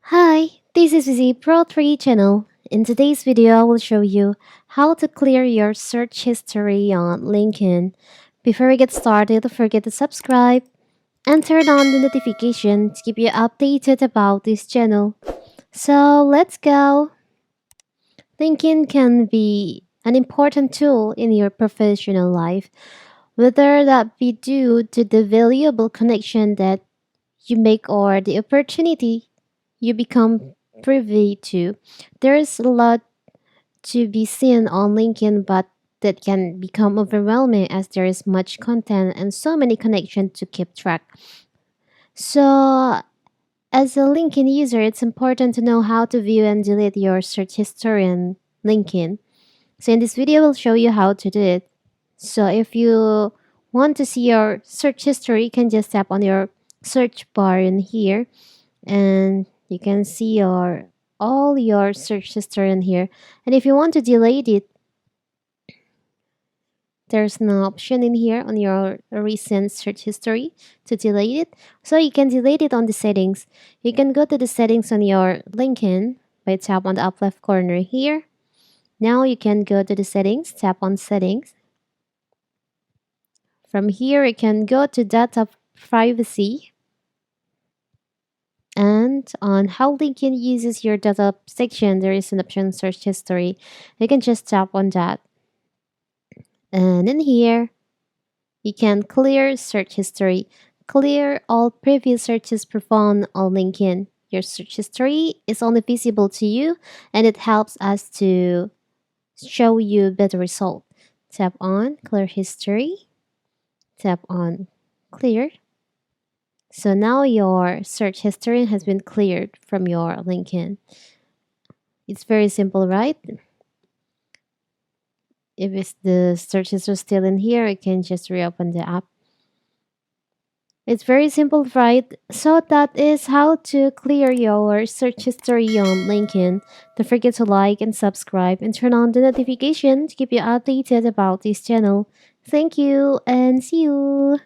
Hi, this is the Pro 3 channel. In today's video, I will show you how to clear your search history on LinkedIn. Before we get started, don't forget to subscribe and turn on the notification to keep you updated about this channel. So let's go. LinkedIn can be an important tool in your professional life, whether that be due to the valuable connection that you make or the opportunity you become privy to. There's a lot to be seen on LinkedIn, but that can become overwhelming as there is much content and so many connections to keep track. So, as a LinkedIn user, it's important to know how to view and delete your search history on LinkedIn. So, in this video, we'll show you how to do it. So, if you want to see your search history, you can just tap on your search bar in here and you can see your all your search history in here. And if you want to delete it, there's an option in here on your recent search history to delete it. So you can delete it on the settings. You can go to the settings on your LinkedIn by tap on the up left corner here. Now you can go to the settings, tap on settings. From here you can go to data privacy. And on how LinkedIn uses your data section, there is an option search history. You can just tap on that. And in here, you can clear search history. Clear all previous searches performed on LinkedIn. Your search history is only visible to you and it helps us to show you better result. Tap on clear history. Tap on clear. So now your search history has been cleared from your LinkedIn. It's very simple, right? If the searches are still in here, you can just reopen the app. It's very simple, right? So that is how to clear your search history on LinkedIn. Don't forget to like and subscribe and turn on the notification to keep you updated about this channel. Thank you and see you.